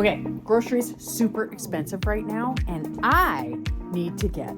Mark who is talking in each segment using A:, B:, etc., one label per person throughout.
A: Okay, groceries super expensive right now, and I need to get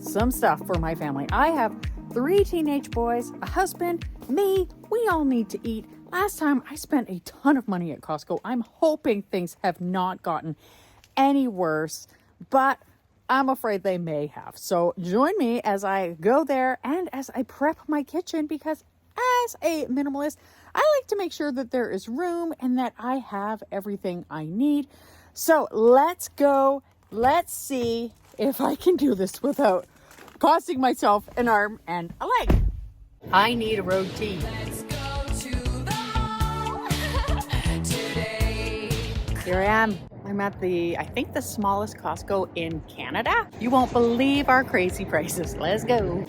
A: some stuff for my family. I have 3 teenage boys, a husband, me. We all need to eat. Last time I spent a ton of money at Costco. I'm hoping things have not gotten any worse, but I'm afraid they may have. So join me as I go there and as I prep my kitchen, because as a minimalist, I like to make sure that there is room and that I have everything I need. So let's go. Let's see if I can do this without costing myself an arm and a leg. I need a road tea.
B: Let's go to the mall today.
A: Here I am. I'm at I think the smallest Costco in Canada. You won't believe our crazy prices. Let's go.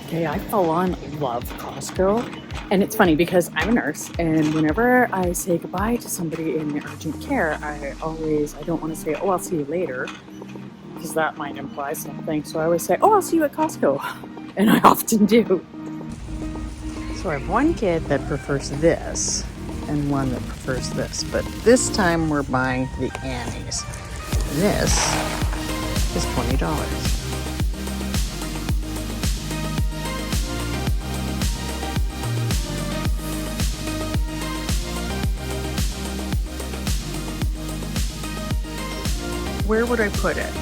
A: Okay, I full on love Costco. And it's funny because I'm a nurse, and whenever I say goodbye to somebody in urgent care, I don't want to say, oh, I'll see you later, because that might imply something. So I always say, oh, I'll see you at Costco. And I often do. So I have one kid that prefers this and one that prefers this, but this time we're buying the Annie's. This is $20. Where would I put it?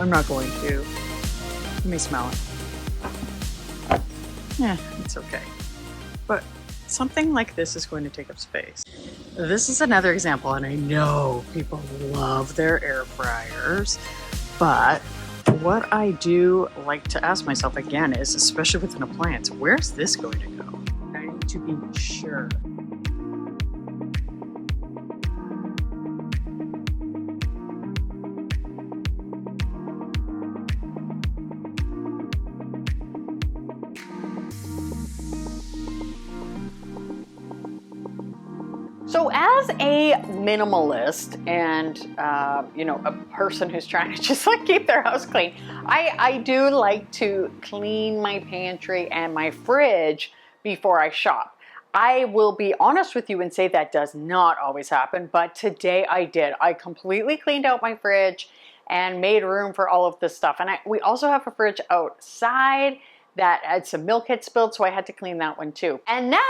A: I'm not going to. Let me smell it. Yeah, it's okay. But something like this is going to take up space. This is another example, and I know people love their air fryers, but what I do like to ask myself again is, especially with an appliance, where's this going to go? I need to be sure. So as a minimalist and, a person who's trying to just keep their house clean, I do like to clean my pantry and my fridge before I shop. I will be honest with you and say that does not always happen, but today I did. I completely cleaned out my fridge and made room for all of this stuff. And we also have a fridge outside that had some milk had spilled, so I had to clean that one too. And now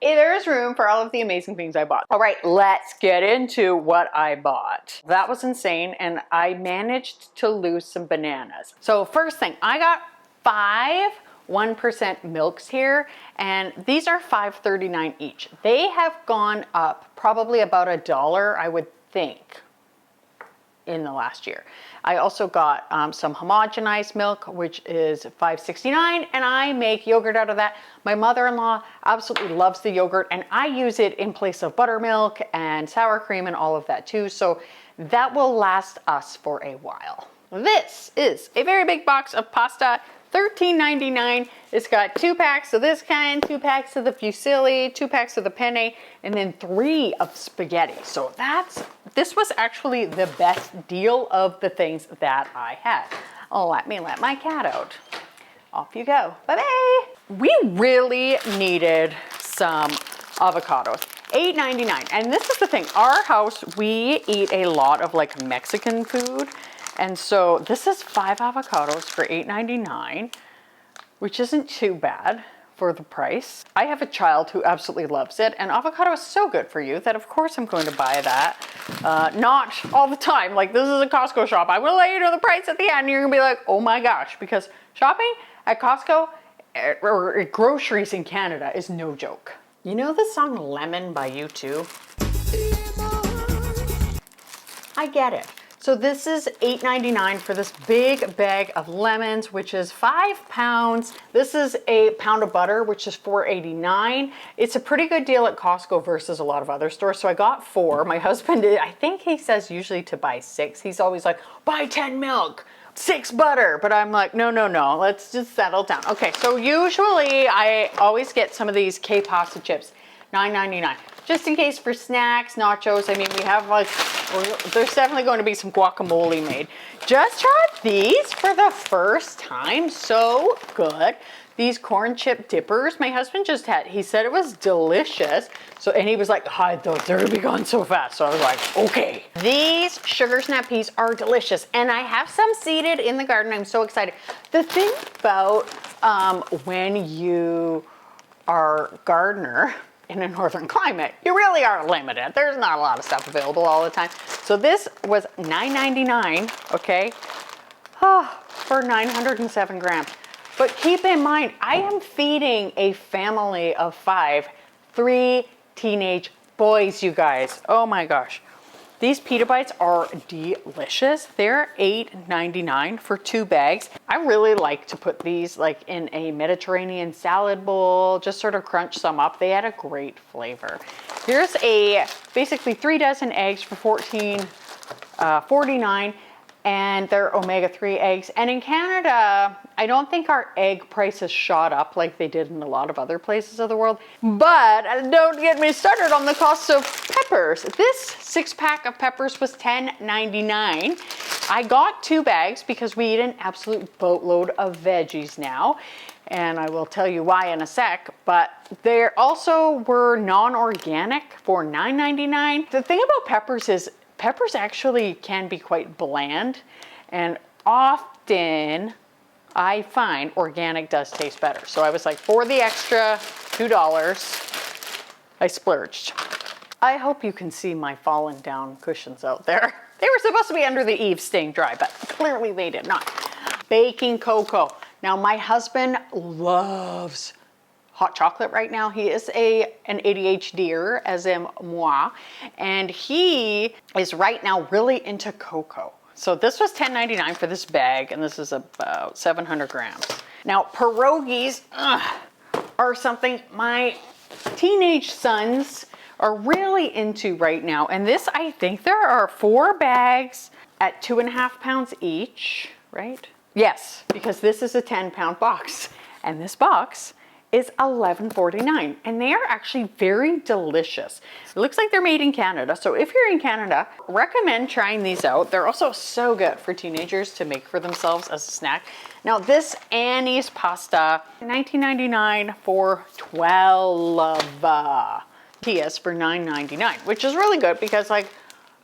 A: there is room for all of the amazing things I bought. All right, let's get into what I bought. That was insane, and I managed to lose some bananas. So first thing, I got 5 1% milks here, and these are $5.39 each. They have gone up probably about $1, I would think, in the last year. I also got some homogenized milk, which is $5.69, and I make yogurt out of that. My mother-in-law absolutely loves the yogurt, and I use it in place of buttermilk and sour cream and all of that too, so that will last us for a while. This is a very big box of pasta, $13.99. It's got 2 packs of this kind, 2 packs of the fusilli, 2 packs of the penne, and then 3 of spaghetti. So this was actually the best deal of the things that I had. Let me let my cat out. Off you go. Bye-bye. We really needed some avocados. $8.99. And this is the thing. Our house, we eat a lot of Mexican food. And so this is 5 avocados for $8.99, which isn't too bad for the price. I have a child who absolutely loves it, and avocado is so good for you that of course I'm going to buy that. Not all the time, this is a Costco shop. I will let you know the price at the end, and you're gonna be like, oh my gosh, because shopping at Costco or groceries in Canada is no joke. You know the song Lemon by U2? I get it. So this is $8.99 for this big bag of lemons, which is 5 pounds. This is a pound of butter, which is $4.89. It's a pretty good deal at Costco versus a lot of other stores. So I got 4. My husband, I think he says usually to buy 6. He's always like, buy 10 milk, 6 butter. But I'm like, no, let's just settle down. Okay, so usually I always get some of these K-pasta chips, $9.99. Just in case for snacks, nachos. I mean, we have there's definitely going to be some guacamole made. Just tried these for the first time. So good. these corn chip dippers my husband just had. He said it was delicious. So, and he was like, hide those, they're gonna be gone so fast. So I was like, okay. These sugar snap peas are delicious. And I have some seeded in the garden. I'm so excited. The thing about when you are gardener in a northern climate, you really are limited. There's not a lot of stuff available all the time. So this was $9.99, okay, for 907 grams. But keep in mind, I am feeding a family of 5, 3 teenage boys, you guys. Oh my gosh. These pita bites are delicious. They're $8.99 for 2 bags. I really like to put these like in a Mediterranean salad bowl, just sort of crunch some up. They had a great flavor. Here's basically 3 dozen eggs for $14.49, and they're omega-3 eggs. And in Canada, I don't think our egg prices shot up like they did in a lot of other places of the world. But don't get me started on the cost of peppers. This 6-pack of peppers was $10.99. I got 2 bags because we eat an absolute boatload of veggies now. And I will tell you why in a sec, but they also were non-organic for $9.99. The thing about peppers is peppers actually can be quite bland, and often I find organic does taste better. So I was like, for the extra $2, I splurged. I hope you can see my fallen down cushions out there. They were supposed to be under the eaves staying dry, but clearly they did not. Baking cocoa. Now my husband loves hot chocolate right now. He is an ADHDer, as am moi, and he is right now really into cocoa. So this was $10.99 for this bag, and this is about 700 grams. Now pierogies are something my teenage sons are really into right now, and this, I think there are 4 bags at 2.5 pounds each, right? Yes, because this is a 10-pound box, and this box is $11.49, and they are actually very delicious. It looks like they're made in Canada, so if you're in Canada, recommend trying these out. They're also so good for teenagers to make for themselves as a snack. Now this Annie's pasta, $19.99 for 12 tortillas for $9.99, which is really good because, like,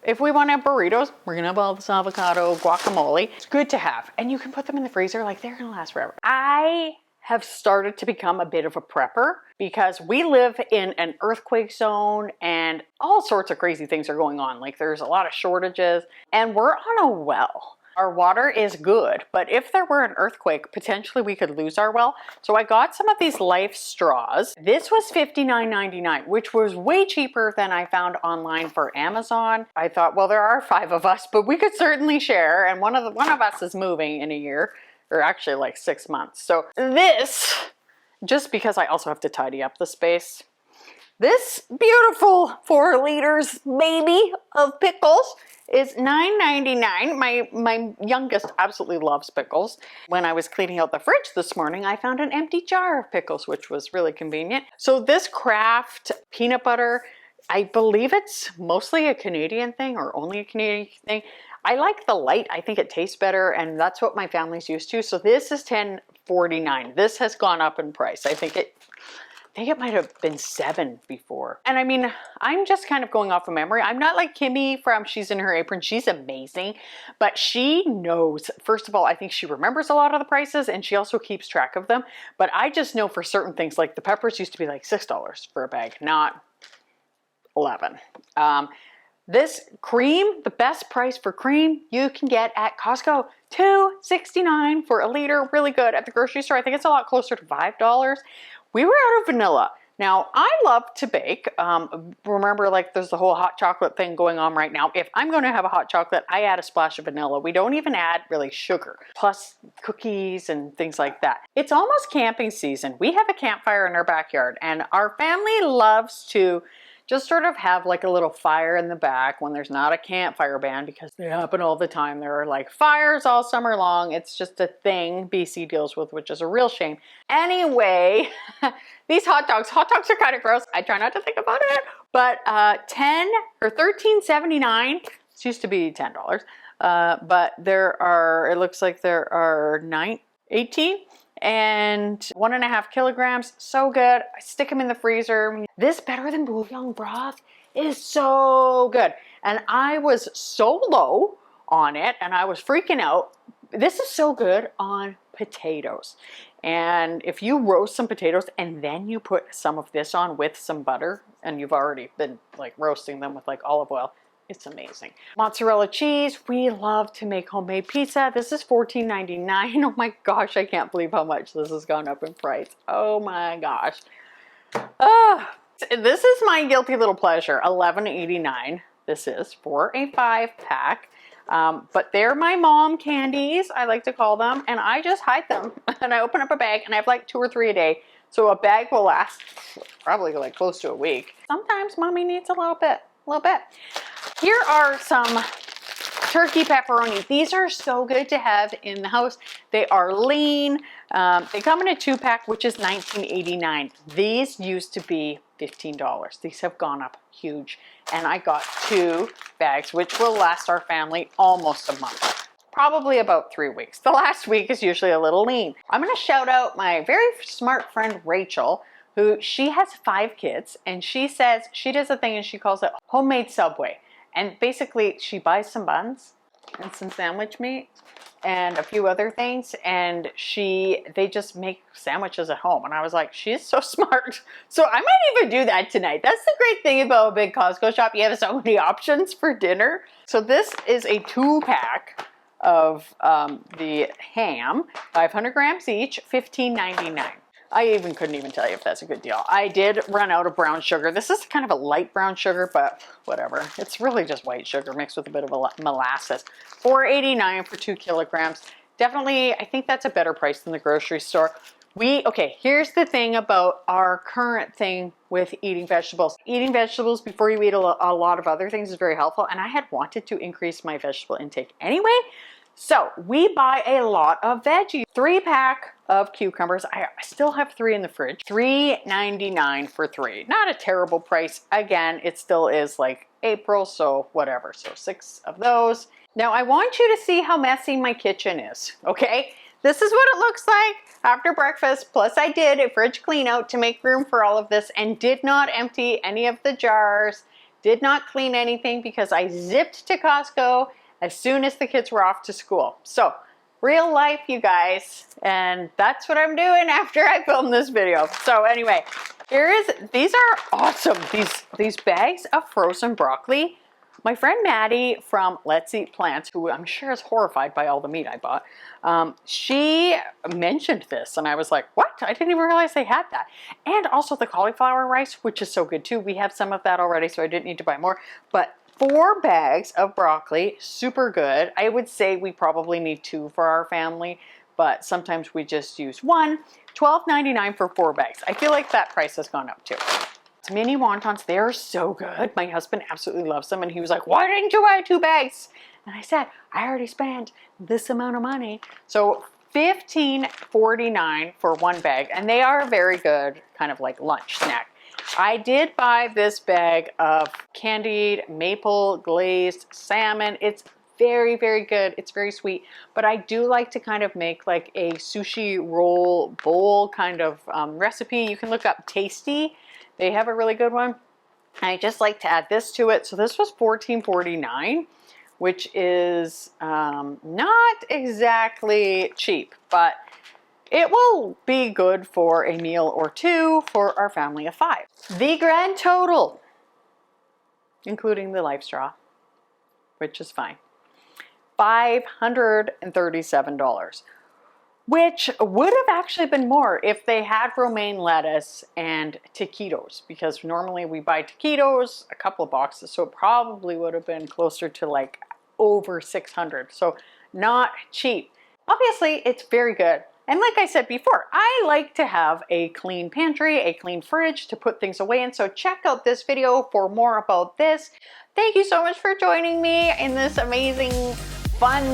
A: if we want to have burritos, we're gonna have all this avocado, guacamole. It's good to have, and you can put them in the freezer, like they're gonna last forever. I have started to become a bit of a prepper because we live in an earthquake zone and all sorts of crazy things are going on. Like there's a lot of shortages, and we're on a well. Our water is good, but if there were an earthquake, potentially we could lose our well. So I got some of these Life straws. This was $59.99, which was way cheaper than I found online for Amazon. I thought, well, there are 5 of us, but we could certainly share. And one of us is moving in a year, or actually like 6 months. So this, just because I also have to tidy up the space, this beautiful 4 liters baby of pickles is $9.99. My youngest absolutely loves pickles. When I was cleaning out the fridge this morning, I found an empty jar of pickles, which was really convenient. So this Kraft peanut butter, I believe it's mostly a Canadian thing or only a Canadian thing. I like the light. I think it tastes better, and that's what my family's used to. So this is $10.49. This has gone up in price. I think it might have been $7 before. And I mean, I'm just kind of going off of memory. I'm not like Kimmy from She's in Her Apron. She's amazing, but she knows, first of all, I think she remembers a lot of the prices, and she also keeps track of them. But I just know for certain things, like the peppers used to be like $6 for a bag, not $11. This cream, the best price for cream you can get at Costco, $2.69 for a liter. Really good. At the grocery store, I think it's a lot closer to $5. We were out of vanilla. Now, I love to bake. Remember, like, there's the whole hot chocolate thing going on right now. If I'm going to have a hot chocolate, I add a splash of vanilla. We don't even add really sugar, plus cookies and things like that. It's almost camping season. We have a campfire in our backyard, and our family loves to just sort of have like a little fire in the back when there's not a campfire ban, because they happen all the time. There are like fires all summer long. It's just a thing BC deals with, which is a real shame. Anyway, these hot dogs are kind of gross. I try not to think about it, but $13.79. It used to be $10. But it looks like there are 18 and 1.5 kilograms. So good. I stick them in the freezer. This better than bouillon broth is so good. And I was so low on it and I was freaking out. This is so good on potatoes. And if you roast some potatoes and then you put some of this on with some butter, and you've already been like roasting them with like olive oil, it's amazing. Mozzarella cheese. We love to make homemade pizza. This is $14.99. Oh my gosh, I can't believe how much this has gone up in price. Oh my gosh. This is my guilty little pleasure. $11.89. This is for a 5-pack. But they're my mom candies, I like to call them, and I just hide them. And I open up a bag and I have like 2 or 3 a day. So a bag will last probably like close to a week. Sometimes mommy needs a little bit. Here are some turkey pepperoni. These are so good to have in the house. They are lean. They come in a 2-pack, which is $19.89. These used to be $15. These have gone up huge. And I got 2 bags, which will last our family almost a month. Probably about 3 weeks. The last week is usually a little lean. I'm gonna shout out my very smart friend, Rachel, who she has 5 kids, and she says she does a thing and she calls it homemade Subway. And basically she buys some buns and some sandwich meat and a few other things, and they just make sandwiches at home. And I was like, she is so smart. So I might even do that tonight. That's the great thing about a big Costco shop. You have so many options for dinner. So this is a 2-pack of the ham, 500 grams each, $15.99. I couldn't even tell you if that's a good deal. I did run out of brown sugar. This is kind of a light brown sugar, but whatever. It's really just white sugar mixed with a bit of molasses. $4.89 for 2 kilograms. Definitely, I think that's a better price than the grocery store. Okay, here's the thing about our current thing with eating vegetables. Eating vegetables before you eat a lot of other things is very helpful, and I had wanted to increase my vegetable intake anyway. So we buy a lot of veggies. 3-pack of cucumbers. I still have 3 in the fridge. $3.99 for 3. Not a terrible price. Again, it still is like April, so whatever. So 6 of those. Now I want you to see how messy my kitchen is, okay? This is what it looks like after breakfast. Plus I did a fridge clean out to make room for all of this and did not empty any of the jars. Did not clean anything because I zipped to Costco as soon as the kids were off to school. So real life, you guys, and that's what I'm doing after I film this video. So anyway, these are awesome. These bags of frozen broccoli. My friend Maddie from Let's Eat Plants, who I'm sure is horrified by all the meat I bought, she mentioned this and I was like, what? I didn't even realize they had that. And also the cauliflower rice, which is so good too. We have some of that already, so I didn't need to buy more. But 4 bags of broccoli, super good. I would say we probably need 2 for our family, but sometimes we just use 1. $12.99 for 4 bags. I feel like that price has gone up too. Mini wontons, they're so good. My husband absolutely loves them, and he was like, why didn't you buy 2 bags? And I said, I already spent this amount of money. So $15.49 for 1 bag, and they are very good, kind of like lunch snack. I did buy this bag of candied maple glazed salmon. It's very, very good. It's very sweet, but I do like to kind of make like a sushi roll bowl kind of recipe. You can look up Tasty. They have a really good one. I just like to add this to it. So this was $14.49, which is not exactly cheap, but it will be good for a meal or 2 for our family of 5. The grand total, including the life straw, which is fine, $537, which would have actually been more if they had romaine lettuce and taquitos, because normally we buy taquitos, a couple of boxes, so it probably would have been closer to like over 600. So not cheap. Obviously, it's very good. And like I said before, I like to have a clean pantry, a clean fridge to put things away in. So check out this video for more about this. Thank you so much for joining me in this amazing, fun